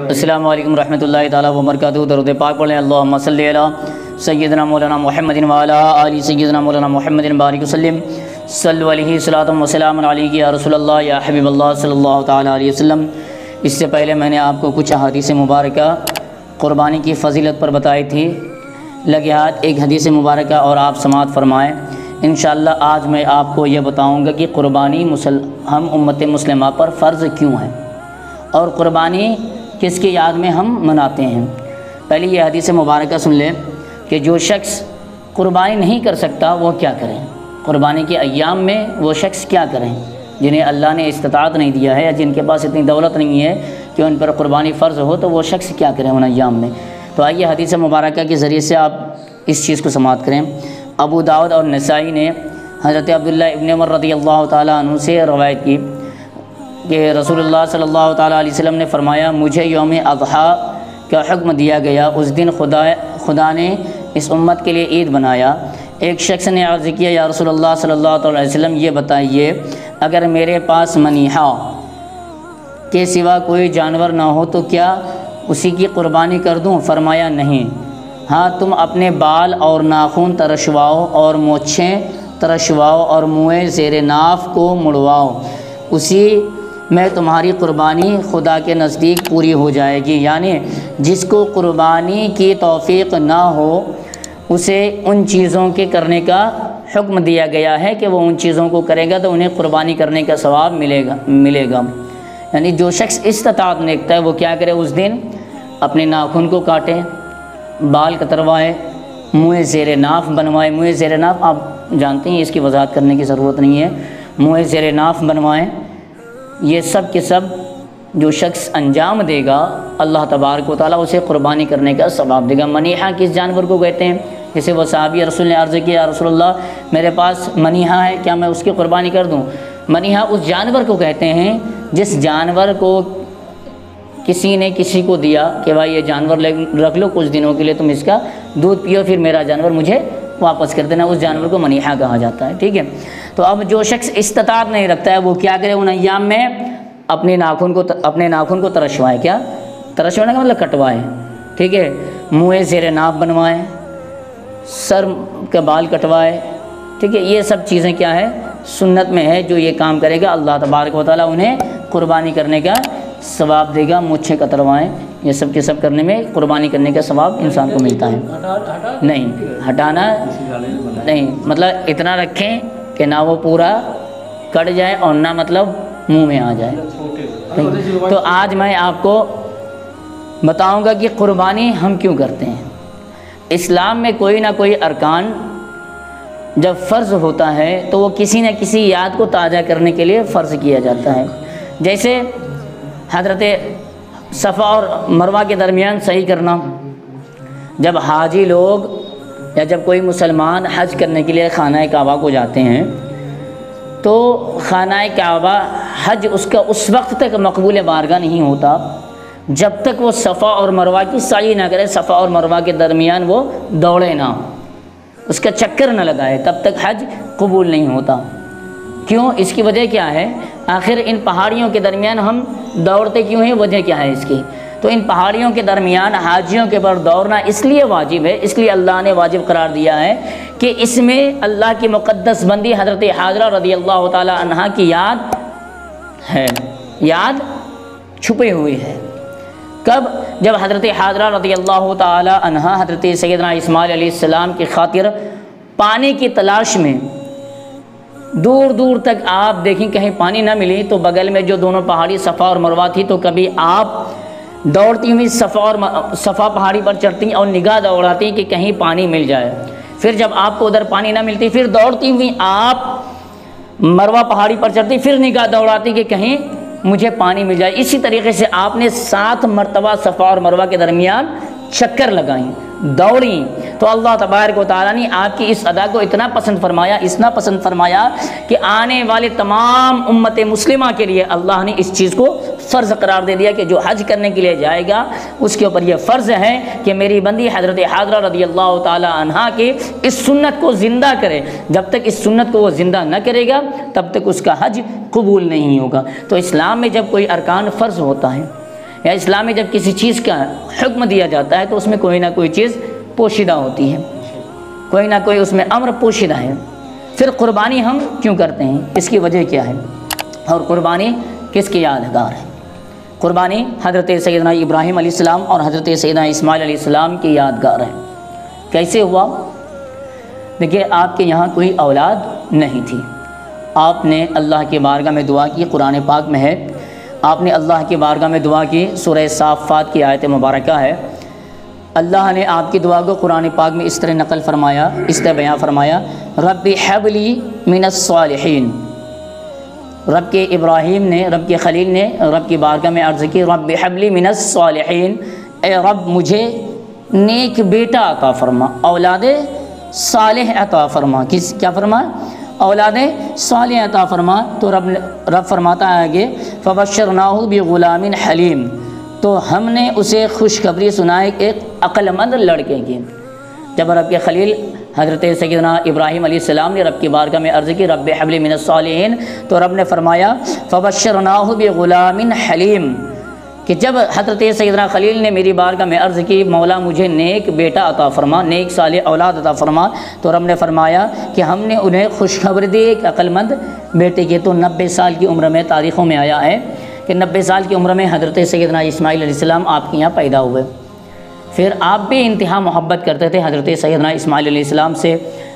السلام علیکم ورحمۃ اللہ تعالیٰ وبرکاتہ۔ درود پاک پڑھیں، اللہم صلی علی سیدنا مولانا محمد وعلی آل سیدنا مولانا محمد بارک وسلم، صلو علیہ صلاۃ وسلام علیہ یا رسول اللہ یا حبیب اللہ صلی اللہ تعالیٰ علیہ وسلم۔ اس سے پہلے میں نے آپ کو کچھ احادیث مبارکہ قربانی کی فضیلت پر بتائی تھی۔ لگے ہاتھ ایک حدیث مبارکہ اور آپ سماعت فرمائیں۔ انشاءاللہ آج میں آپ کو یہ بتاؤں گا کہ قربانی ہم امت مسلمہ پر فرض کیوں ہے اور قربانی کس کی یاد میں ہم مناتے ہیں۔ پہلے یہ حدیث مبارکہ سن لیں کہ جو شخص قربانی نہیں کر سکتا وہ کیا کریں، قربانی کے ایام میں وہ شخص کیا کریں جنہیں اللہ نے استطاعت نہیں دیا ہے یا جن کے پاس اتنی دولت نہیں ہے کہ ان پر قربانی فرض ہو، تو وہ شخص کیا کریں ان ایام میں۔ تو آئیے حدیث مبارکہ کے ذریعے سے آپ اس چیز کو سماعت کریں۔ ابو داؤد اور نسائی نے حضرت عبداللہ ابن عمر رضی اللہ تعالیٰ عنہ سے روایت کی کہ رسول اللہ صلی اللہ تعالیٰ علیہ وسلم نے فرمایا، مجھے یوم اضحیٰ کا حکم دیا گیا، اس دن خدا نے اس امت کے لیے عید بنایا۔ ایک شخص نے عرض کیا، یا رسول اللہ صلی اللہ تعالیٰ علیہ وسلم یہ بتائیے اگر میرے پاس منیحہ کے سوا کوئی جانور نہ ہو تو کیا اسی کی قربانی کر دوں؟ فرمایا نہیں، ہاں تم اپنے بال اور ناخن ترشواؤ اور مونچھیں ترشواؤ اور منہ زیر ناف کو مڑواؤ، اسی میں تمہاری قربانی خدا کے نزدیک پوری ہو جائے گی۔ یعنی جس کو قربانی کی توفیق نہ ہو اسے ان چیزوں کے کرنے کا حکم دیا گیا ہے کہ وہ ان چیزوں کو کرے گا تو انہیں قربانی کرنے کا ثواب ملے گا۔ یعنی جو شخص استطاعت نہیں رکھتا ہے وہ کیا کرے، اس دن اپنے ناخن کو کاٹے، بال کتروائے، منہ زیر ناف بنوائے۔ منہ زیر ناف آپ جانتے ہیں، اس کی وضاحت کرنے کی ضرورت نہیں ہے۔ منہ زیر ناف بنوائیں، یہ سب کے سب جو شخص انجام دے گا اللہ تبارک و تعالیٰ اسے قربانی کرنے کا ثواب دے گا۔ منیحہ کس جانور کو کہتے ہیں؟ جیسے وہ صحابی رسول نے عرض کیا، یا رسول اللہ میرے پاس منیحہ ہے، کیا میں اس کی قربانی کر دوں؟ منیحہ اس جانور کو کہتے ہیں جس جانور کو کسی نے کسی کو دیا کہ بھائی یہ جانور رکھ لو کچھ دنوں کے لیے، تم اس کا دودھ پیو، پھر میرا جانور مجھے واپس کر دینا، اس جانور کو منیحہ کہا جاتا ہے۔ ٹھیک ہے، تو اب جو شخص استطاعت نہیں رکھتا ہے وہ کیا کرے، ان ایام میں اپنے ناخن کو ترشوائے۔ کیا ترشوانے کا مطلب کٹوائے، ٹھیک ہے، منہ زیر ناف بنوائے، سر کے بال کٹوائے، ٹھیک ہے۔ یہ سب چیزیں کیا ہے، سنت میں ہے۔ جو یہ کام کرے گا اللہ تبارک و تعالیٰ انہیں قربانی کرنے کا ثواب دے گا۔ مونچھیں کتروائیں، یہ سب کے سب کرنے میں قربانی کرنے کا ثواب انسان کو ملتا ہے۔ نہیں ہٹانا نہیں، مطلب اتنا رکھیں کہ نہ وہ پورا کٹ جائے اور نہ مطلب منہ میں آ جائے۔ تو آج میں آپ کو بتاؤں گا کہ قربانی ہم کیوں کرتے ہیں۔ اسلام میں کوئی نہ کوئی ارکان جب فرض ہوتا ہے تو وہ کسی نہ کسی یاد کو تازہ کرنے کے لیے فرض کیا جاتا ہے۔ جیسے حضرت صفا اور مروہ کے درمیان صحیح کرنا، جب حاجی لوگ یا جب کوئی مسلمان حج کرنے کے لیے خانہ کعبہ کو جاتے ہیں تو خانہ کعبہ حج اس کا اس وقت تک مقبول بارگاہ نہیں ہوتا جب تک وہ صفا اور مروہ کی سعی نہ کرے، صفا اور مروہ کے درمیان وہ دوڑے نہ، اس کا چکر نہ لگائے، تب تک حج قبول نہیں ہوتا۔ کیوں؟ اس کی وجہ کیا ہے؟ آخر ان پہاڑیوں کے درمیان ہم دوڑتے کیوں ہیں، وجہ کیا ہے اس کی؟ تو ان پہاڑیوں کے درمیان حاجیوں کے پر دوڑنا اس لیے واجب ہے، اس لیے اللہ نے واجب قرار دیا ہے کہ اس میں اللہ کی مقدس بندی حضرت حاجرہ رضی اللہ تعالی عنہا کی یاد ہے، یاد چھپے ہوئی ہے۔ کب؟ جب حضرت حاجرہ رضی اللہ تعالی عنہا حضرت سیدنا اسماعیل علیہ السلام کی خاطر پانی کی تلاش میں دور دور تک آپ دیکھیں کہیں پانی نہ ملی تو بغل میں جو دونوں پہاڑی صفا اور مروہ تھی تو کبھی آپ دوڑتی ہوئی صفا پہاڑی پر چڑھتی اور نگاہ دوڑاتی کہ کہیں پانی مل جائے، پھر جب آپ کو ادھر پانی نہ ملتی پھر دوڑتی ہوئی آپ مروہ پہاڑی پر چڑھتی، پھر نگاہ دوڑاتی کہ کہیں مجھے پانی مل جائے۔ اسی طریقے سے آپ نے 7 مرتبہ صفا اور مروہ کے درمیان چکر لگائیں، دوڑیں، تو اللہ تبارک و تعالیٰ نے آپ کی اس ادا کو اتنا پسند فرمایا کہ آنے والے تمام امت مسلمہ کے لیے اللہ نے اس چیز کو فرض قرار دے دیا کہ جو حج کرنے کے لیے جائے گا اس کے اوپر یہ فرض ہے کہ میری بندی حضرت حاجرہ رضی اللہ تعالی عنہا کی اس سنت کو زندہ کرے۔ جب تک اس سنت کو وہ زندہ نہ کرے گا تب تک اس کا حج قبول نہیں ہوگا۔ تو اسلام میں جب کوئی ارکان فرض ہوتا ہے یا اسلام میں جب کسی چیز کا حکم دیا جاتا ہے تو اس میں کوئی نہ کوئی چیز پوشیدہ ہوتی ہے، کوئی نہ کوئی اس میں امر پوشیدہ ہے۔ پھر قربانی ہم کیوں کرتے ہیں، اس کی وجہ کیا ہے، اور قربانی کس کی یادگار ہے؟ قربانی حضرت سیدنا ابراہیم علیہ السلام اور حضرت سیدنا اسماعیل علیہ السلام کی یادگار ہے۔ کیسے ہوا؟ دیکھیے، آپ کے یہاں کوئی اولاد نہیں تھی، آپ نے اللہ کی بارگاہ میں دعا کی، قرآن پاک میں ہے، آپ نے اللہ کی بارگاہ میں دعا کی، سورہ صافات کی آیت مبارکہ ہے، اللہ نے آپ کی دعا کو قرآن پاک میں اس طرح نقل فرمایا، اس طرح بیان فرمایا، رب حب لی من الصالحین۔ رب کے ابراہیم نے، رب کے خلیل نے رب کی بارگاہ میں عرض کی، رب حب لی من الصالحین، اے رب مجھے نیک بیٹا عطا فرما، اولاد صالح عطا فرما۔ کیا فرما؟ اولاد صالح عطا فرما۔ تو رب فرماتا ہے آگے، فبشرناہ بغلام حلیم، تو ہم نے اسے خوشخبری سنائی ایک عقل مند لڑکے کی۔ جب رب کے خلیل حضرت سیدنا ابراہیم علیہ السلام نے رب کی بارگاہ میں عرض کی، رب حب لی من الصالحین، تو رب نے فرمایا فبشرناہ بغلام حلیم، کہ جب حضرت سیدنا خلیل نے میری بارگاہ میں عرض کی، مولا مجھے نیک بیٹا عطا فرما، نیک صالح اولاد عطا فرما، تو رب نے فرمایا کہ ہم نے انہیں خوشخبری دی ایک عقل مند بیٹے کی۔ تو 90 سال کی عمر میں تاریخوں میں آیا ہے کہ 90 سال کی عمر میں حضرت سیدنا اسماعیل علیہ السلام آپ کے یہاں پیدا ہوئے۔ پھر آپ بھی انتہا محبت کرتے تھے حضرت سیدنا اسماعیل علیہ السلام سے۔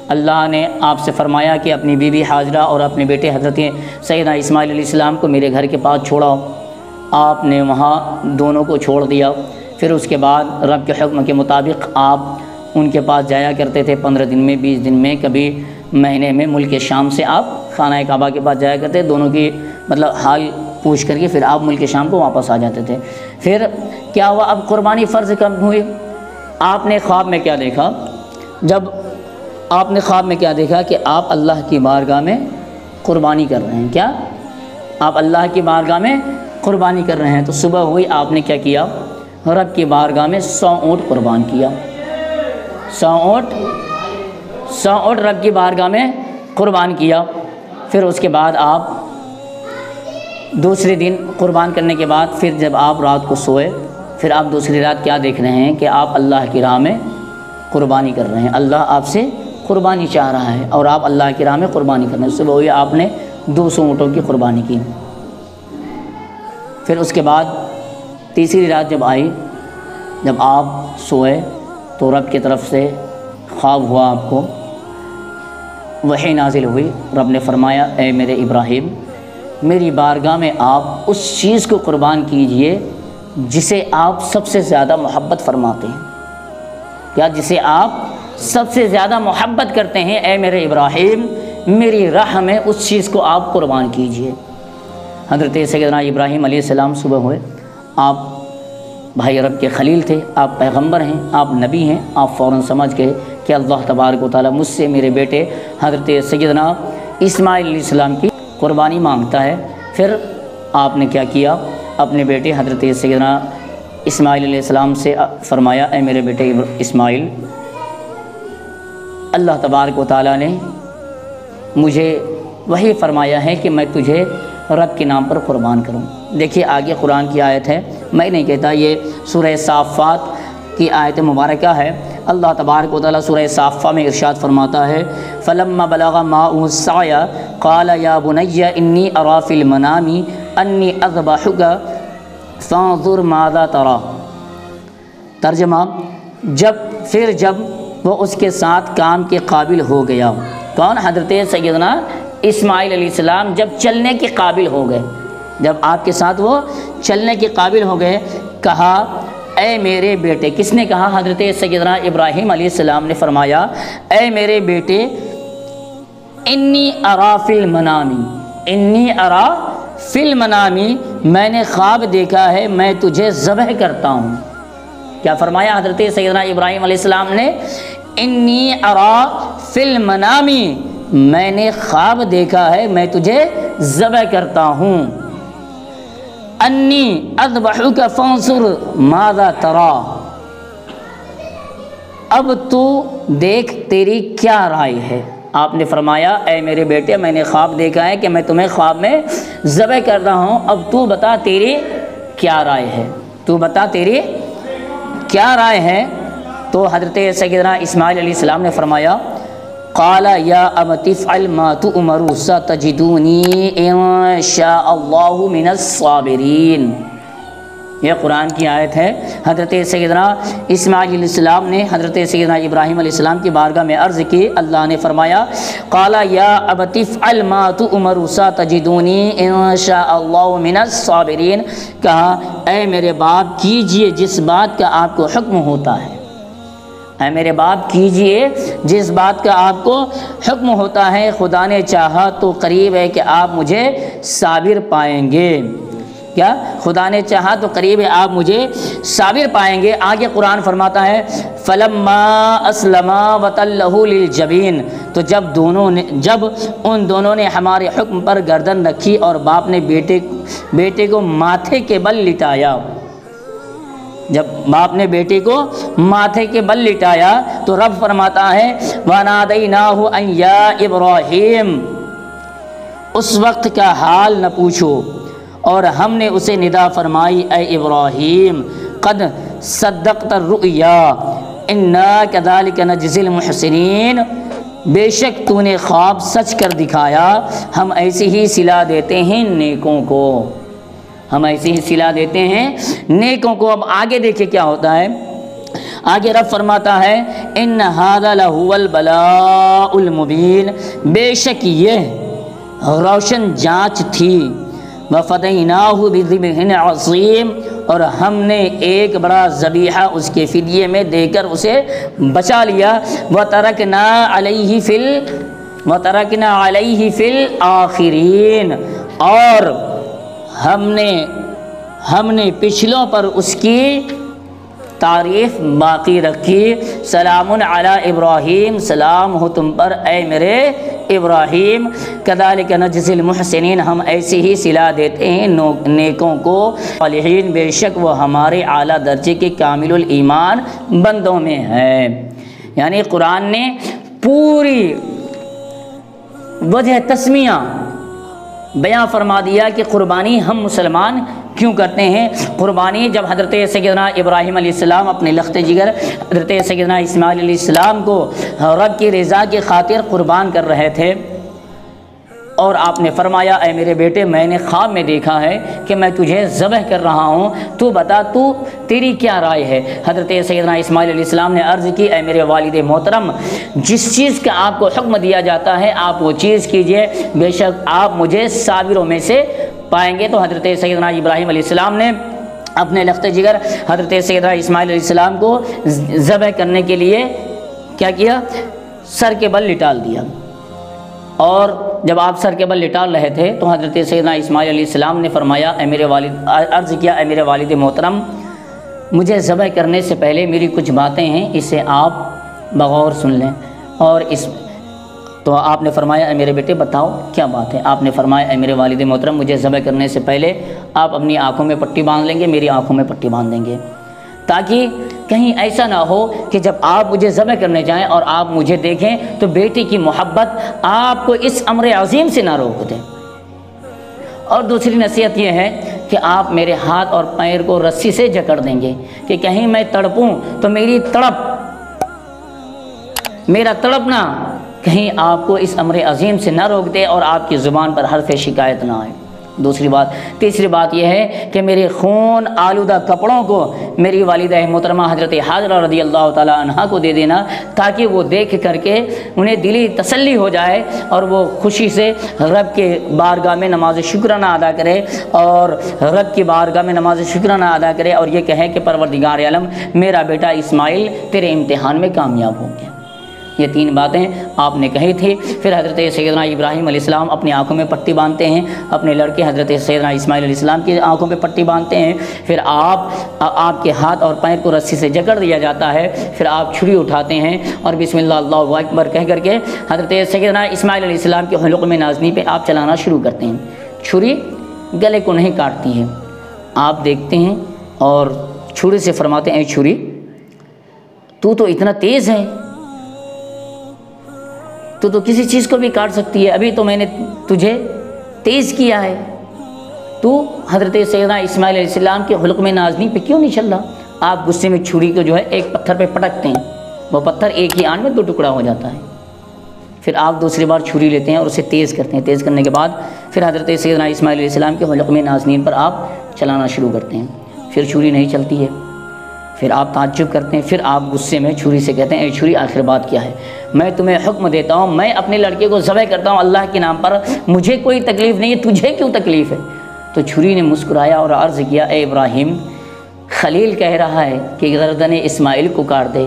اللہ نے آپ سے فرمایا کہ اپنی بیوی حاجرہ اور اپنے بیٹے حضرت سیدنا اسماعیل علیہ السلام کو میرے گھر کے پاس چھوڑاؤ۔ آپ نے وہاں دونوں کو چھوڑ دیا۔ پھر اس کے بعد رب کے حکم کے مطابق آپ ان کے پاس جایا کرتے تھے، 15 دن میں، 20 دن میں، کبھی مہینے میں، ملک شام سے آپ خانہ کعبہ کے پاس جایا کرتے، دونوں کی مطلب حال پوچھ کر کے پھر آپ ملک شام کو واپس آ جاتے تھے۔ پھر کیا ہوا، اب قربانی فرض کب ہوئی؟ آپ نے خواب میں کیا دیکھا؟ جب آپ نے خواب میں کیا دیکھا کہ آپ اللہ کی بارگاہ میں قربانی کر رہے ہیں۔ کیا؟ آپ اللہ کی بارگاہ میں قربانی کر رہے ہیں۔ تو صبح ہوئی، آپ نے کیا کیا؟ رب کی بارگاہ میں 100 اونٹ قربان کیا۔ 100 اونٹ رب کی بارگاہ میں قربان کیا۔ پھر اس کے بعد آپ دوسرے دن قربان کرنے کے بعد پھر جب آپ رات کو سوئے، پھر آپ دوسری رات کیا دیکھ رہے ہیں کہ آپ اللہ کی راہ میں قربانی کر رہے ہیں، اللہ آپ سے قربانی چاہ رہا ہے اور آپ اللہ کی راہ میں قربانی کر رہے ہیں۔ صبح ہوئی، آپ نے 200 اونٹوں کی قربانی کی۔ پھر اس کے بعد تیسری رات جب آئی، جب آپ سوئے تو رب کی طرف سے خواب ہوا، آپ کو وحی نازل ہوئی۔ رب نے فرمایا، اے میرے ابراہیم، میری بارگاہ میں آپ اس چیز کو قربان کیجئے جسے آپ سب سے زیادہ محبت فرماتے ہیں۔ کیا؟ جسے آپ سب سے زیادہ محبت کرتے ہیں، اے میرے ابراہیم میری راہ میں اس چیز کو آپ قربان کیجئے۔ حضرت سیدنا ابراہیم علیہ السلام صبح ہوئے، آپ بھائی رب کے خلیل تھے، آپ پیغمبر ہیں، آپ نبی ہیں، آپ فوراً سمجھ گئے کہ اللہ تبارک و تعالیٰ مجھ سے میرے بیٹے حضرت سیدنا اسماعیل علیہ السلام کی قربانی مانگتا ہے۔ پھر آپ نے کیا کیا؟ اپنے بیٹے حضرت سیدنا اسماعیل علیہ السلام سے فرمایا، اے میرے بیٹے اسماعیل، اللہ تبارک و تعالیٰ نے مجھے وہی فرمایا ہے کہ میں تجھے رب کے نام پر قربان کروں۔ دیکھیے آگے قرآن کی آیت ہے، میں نہیں کہتا، یہ سورہ صافات کی آیت مبارکہ ہے۔ اللہ تبارک و تعالیٰ سورہ صافہ میں ارشاد فرماتا ہے، فلما بلغ معه السعي قال يا بني اني ارى في المنام اني اذبحك فانظر ماذا ترى۔ ترجمہ، جب وہ اس کے ساتھ کام کے قابل ہو گیا، کون؟ حضرت سیدنا اسماعیل علیہ السلام جب چلنے کے قابل ہو گئے، جب آپ کے ساتھ وہ چلنے کے قابل ہو گئے، کہا، اے میرے بیٹے۔ کس نے کہا؟ حضرت سیدنا ابراہیم علیہ السلام نے فرمایا، اے میرے بیٹے، انی ارا فی المنامی، انی ارا فی المنامی، میں نے خواب دیکھا ہے میں تجھے ذبح کرتا ہوں۔ کیا فرمایا حضرت سیدنا ابراہیم علیہ السلام نے؟ انی ارا فی المنامی، میں نے خواب دیکھا ہے میں تجھے ذبح کرتا ہوں۔ انی اذبحک فانظر ماذا تری، اب تو دیکھ تیری کیا رائے ہے۔ آپ نے فرمایا، اے میرے بیٹے، میں نے خواب دیکھا ہے کہ میں تمہیں خواب میں ذبح کر رہا ہوں، اب تو بتا تیری کیا رائے ہے۔ تو بتا تیری کیا رائے ہے؟ تو حضرت سیدنا اسماعیل علیہ السلام نے فرمایا قال یا ابت افعل ما تؤمر ستجدونی ان شاء اللہ من الصابرین۔ یہ قرآن کی آیت ہے۔ حضرت سیدنا اسماعیل علیہ السلام نے حضرت سیدنا ابراہیم علیہ السلام کی بارگاہ میں عرض کی، اللہ نے فرمایا قال یا ابت افعل ما تؤمر ستجدونی ان شاء اللہ من الصابرین، کہا اے میرے باپ کیجئے جس بات کا آپ کو حکم ہوتا ہے، اے میرے باپ کیجئے جس بات کا آپ کو حکم ہوتا ہے، خدا نے چاہا تو قریب ہے کہ آپ مجھے صابر پائیں گے۔ کیا؟ خدا نے چاہا تو قریب ہے آپ مجھے صابر پائیں گے۔ آگے قرآن فرماتا ہے فلما اسلما وتلہ للجبین، تو جب ان دونوں نے ہمارے حکم پر گردن رکھی اور باپ نے بیٹے کو ماتھے کے بل لٹایا، جب باپ نے بیٹے کو ماتھے کے بل لٹایا تو رب فرماتا ہے وَنَادَيْنَاهُ أَن يَا إِبْرَاهِيمُ، اس وقت کا حال نہ پوچھو، اور ہم نے اسے ندا فرمائی اے ابراہیم قد صدقت الرؤیا انا كذلك نجزي المحسنین، بے شک تو نے خواب سچ کر دکھایا، ہم ایسے ہی صلہ دیتے ہیں نیکوں کو، ہم ایسے ہی صلہ دیتے ہیں نیکوں کو۔ اب آگے دیکھیں کیا ہوتا ہے، آگے رب فرماتا ہے ان ھذا لہو البلاء المبین، بے شک یہ روشن جانچ تھی، وَفَدَيْنَاهُ بِذِبْحٍ عَظِيمٍ، اور ہم نے ایک بڑا ذبیحہ اس کے فدیے میں دے کر اسے بچا لیا، وَتَرَكْنَا عَلَيْهِ فِي الْآخِرِينَ، اور ہم نے پچھلوں پر اس کی تعریف باقی رکھی، سلام علی ابراہیم، سلام ہو تم پر اے میرے ابراہیم، کذالک نجزی المحسنین، ہم ایسے ہی صلہ دیتے ہیں نیکوں کو، صالحین، بے شک وہ ہمارے اعلیٰ درجے کے کامل الایمان بندوں میں ہے۔ یعنی قرآن نے پوری وجہ تسمیہ بیان فرما دیا کہ قربانی ہم مسلمان کیوں کرتے ہیں۔ قربانی جب حضرت سیدنا ابراہیم علیہ السلام اپنے لخت جگر حضرت سیدنا اسماعیل علیہ السلام کو رب کی رضا کی خاطر قربان کر رہے تھے، اور آپ نے فرمایا اے میرے بیٹے میں نے خواب میں دیکھا ہے کہ میں تجھے ذبح کر رہا ہوں، تو بتا تیری کیا رائے ہے؟ حضرت سیدنا اسماعیل علیہ السلام نے عرض کی اے میرے والد محترم، جس چیز کا آپ کو حکم دیا جاتا ہے آپ وہ چیز کیجئے، بے شک آپ مجھے صابروں میں سے پائیں گے۔ تو حضرت سیدنا ابراہیم علیہ السلام نے اپنے لخت جگر حضرت سیدنا اسماعیل علیہ السلام کو ذبح کرنے کے لیے کیا کیا؟ سر کے بل لٹال دیا، اور جب آپ سر کے بل لٹال رہے تھے تو حضرت سیدنا اسماعیل علیہ السلام نے فرمایا اے میرے والد، عرض کیا اے میرے والد محترم، مجھے ذبح کرنے سے پہلے میری کچھ باتیں ہیں، اسے آپ بغور سن لیں۔ اور تو آپ نے فرمایا اے میرے بیٹے بتاؤ کیا بات ہے؟ آپ نے فرمایا اے میرے والد محترم، مجھے ذبح کرنے سے پہلے آپ اپنی آنکھوں میں پٹی باندھ لیں گے، میری آنکھوں میں پٹی باندھ دیں گے، تاکہ کہیں ایسا نہ ہو کہ جب آپ مجھے ذبح کرنے جائیں اور آپ مجھے دیکھیں تو بیٹی کی محبت آپ کو اس امر عظیم سے نہ روک دیں۔ اور دوسری نصیحت یہ ہے کہ آپ میرے ہاتھ اور پیر کو رسی سے جکڑ دیں گے کہ کہیں میں تڑپوں تو میرا تڑپنا کہیں آپ کو اس امر عظیم سے نہ روک دے اور آپ کی زبان پر حرف شکایت نہ آئے۔ تیسری بات یہ ہے کہ میرے خون آلودہ کپڑوں کو میری والدہ محترمہ حضرت حاجرہ رضی اللہ تعالی عنہا کو دے دینا، تاکہ وہ دیکھ کر کے انہیں دلی تسلی ہو جائے اور وہ خوشی سے رب کے بارگاہ میں نماز شکرانہ ادا کرے، اور رب کی بارگاہ میں نماز شکرانہ ادا کرے اور یہ کہے کہ پروردگار عالم میرا بیٹا اسماعیل تیرے امتحان میں کامیاب ہو گیا۔ یہ تین باتیں آپ نے کہی تھی۔ پھر حضرت سیدنا ابراہیم علیہ السلام اپنی آنکھوں میں پٹی باندھتے ہیں، اپنے لڑکے حضرت سیدنا اسماعیل علیہ السلام کی آنکھوں میں پٹی باندھتے ہیں، پھر آپ کے ہاتھ اور پیر کو رسی سے جکڑ دیا جاتا ہے، پھر آپ چھری اٹھاتے ہیں اور بسم اللہ اللہ اکبر کہہ کر کے حضرت سیدنا اسماعیل علیہ السلام کے حلق میں نازنی پہ آپ چلانا شروع کرتے ہیں۔ چھری گلے کو نہیں کاٹتی ہے، آپ دیکھتے ہیں اور چھری سے فرماتے ہیں اے چھری تو اتنا تیز ہے، تو کسی چیز کو بھی کاٹ سکتی ہے، ابھی تو میں نے تجھے تیز کیا ہے، تو حضرت سیدنا اسماعیل علیہ السلام کے حلق میں نازنین پہ کیوں نہیں چل رہا؟ آپ غصے میں چھری کو جو ہے ایک پتھر پہ پٹکتے ہیں، وہ پتھر ایک ہی آن میں 2 ٹکڑا ہو جاتا ہے، پھر آپ دوسری بار چھری لیتے ہیں اور اسے تیز کرتے ہیں، تیز کرنے کے بعد پھر حضرت سیدنا اسماعیل علیہ السلام کے حلق میں نازنین پر آپ چلانا شروع کرتے ہیں، پھر چھری نہیں چلتی ہے، پھر آپ تعجب کرتے ہیں، پھر آپ غصے میں چھری سے کہتے ہیں اے چھری آخر بات کیا ہے؟ میں تمہیں حکم دیتا ہوں، میں اپنے لڑکے کو ذبح کرتا ہوں اللہ کے نام پر، مجھے کوئی تکلیف نہیں ہے، تجھے کیوں تکلیف ہے؟ تو چھری نے مسکرایا اور عرض کیا اے ابراہیم، خلیل کہہ رہا ہے کہ گردن اسماعیل کو کاٹ دے،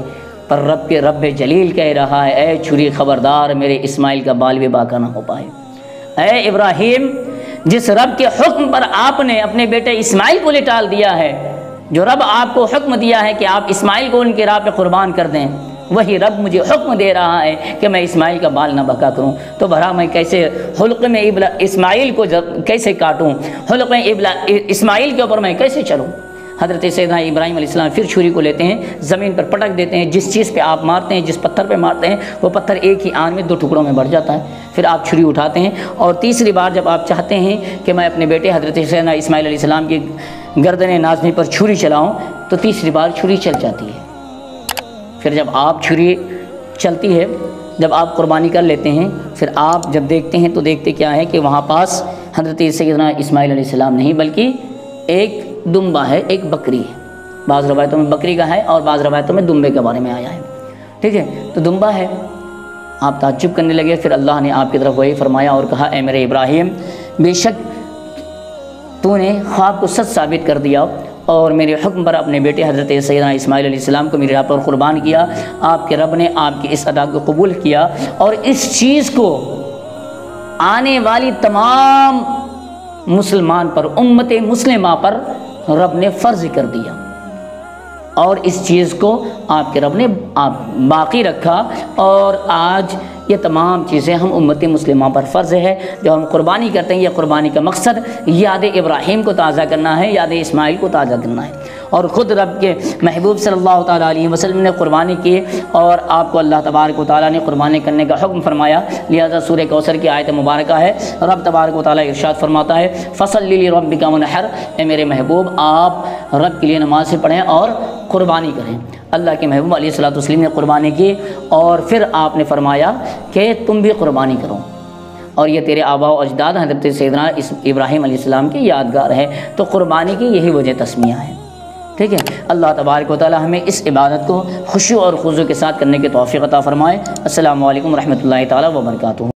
پر رب جلیل کہہ رہا ہے اے چھری خبردار میرے اسماعیل کا بال بھی باقی نہ ہو پائے۔ اے ابراہیم، جس رب کے حکم پر آپ نے اپنے بیٹے اسماعیل کو لٹال دیا ہے، جو رب آپ کو حکم دیا ہے کہ آپ اسماعیل کو ان کے راہ پہ قربان کر دیں، وہی رب مجھے حکم دے رہا ہے کہ میں اسماعیل کا بال نہ بکا کروں، تو بھلا میں کیسے حلق میں اسماعیل کو کیسے کاٹوں، حلق میں اسماعیل کے اوپر میں کیسے چلوں؟ حضرت سیدنا ابراہیم علیہ السلام پھر چھری کو لیتے ہیں، زمین پر پٹک دیتے ہیں، جس چیز پہ آپ مارتے ہیں، جس پتھر پہ مارتے ہیں، وہ پتھر ایک ہی آن میں 2 ٹکڑوں میں بڑھ جاتا ہے، پھر آپ چھری اٹھاتے ہیں اور تیسری بار جب آپ چاہتے ہیں کہ میں اپنے بیٹے حضرت سیدنا اسماعیل علیہ السلام کی گردن نازنی پر چھری چلاؤں، تو تیسری بار چھری چل جاتی ہے۔ پھر جب آپ چھری چلتی ہے، جب آپ قربانی کر لیتے ہیں، پھر آپ جب دیکھتے ہیں تو دیکھتے کیا ہے کہ وہاں پاس حضرت سیدنا اسماعیل علیہ السلام نہیں بلکہ ایک دمبا ہے، ایک بکری ہے، بعض روایتوں میں بکری کا ہے اور بعض روایتوں میں دمبے کے بارے میں آیا ہے، ٹھیک ہے؟ تو دمبا ہے، آپ تعجب کرنے لگے، پھر اللہ نے آپ کی طرف وہی فرمایا اور کہا اے میرے ابراہیم، بے شک تو نے خواب کو سچ ثابت کر دیا اور میرے حکم پر اپنے بیٹے حضرت سیدنا اسماعیل علیہ السلام کو میرے راہ پر قربان کیا، آپ کے رب نے آپ کی اس ادا کو قبول کیا اور اس چیز کو آنے والی تمام مسلمان پر، امت مسلمہ پر رب نے فرض کر دیا، اور اس چیز کو آپ کے رب نے باقی رکھا، اور آج یہ تمام چیزیں ہم امت مسلمہ پر فرض ہے۔ جو ہم قربانی کرتے ہیں، یہ قربانی کا مقصد یاد ابراہیم کو تازہ کرنا ہے، یاد اسماعیل کو تازہ کرنا ہے، اور خود رب کے محبوب صلی اللہ تعالیٰ علیہ وسلم نے قربانی کی اور آپ کو اللہ تبارک و تعالیٰ نے قربانی کرنے کا حکم فرمایا، لہذا سورہ کوثر کی آیت مبارکہ ہے، رب تبارک و تعالیٰ ارشاد فرماتا ہے فَصَلِّ لِرَبِّكَ وَانْحَرْ، اے میرے محبوب آپ رب کے لیے نماز پڑھیں اور قربانی کریں۔ اللہ کے محبوب علیہ الصلوۃ والسلام نے قربانی کی اور پھر آپ نے فرمایا کہ تم بھی قربانی کرو، اور یہ تیرے آباء و اجداد حضرت سیدنا ابراہیم علیہ السلام کی یادگار ہے، تو قربانی کی یہی وجہ تسمیہ ہے، ٹھیک ہے؟ اللہ تبارک و تعالی ہمیں اس عبادت کو خشوع اور خضوع کے ساتھ کرنے کی توفیق عطا فرمائے۔ السلام علیکم ورحمۃ اللہ تعالی وبرکاتہ۔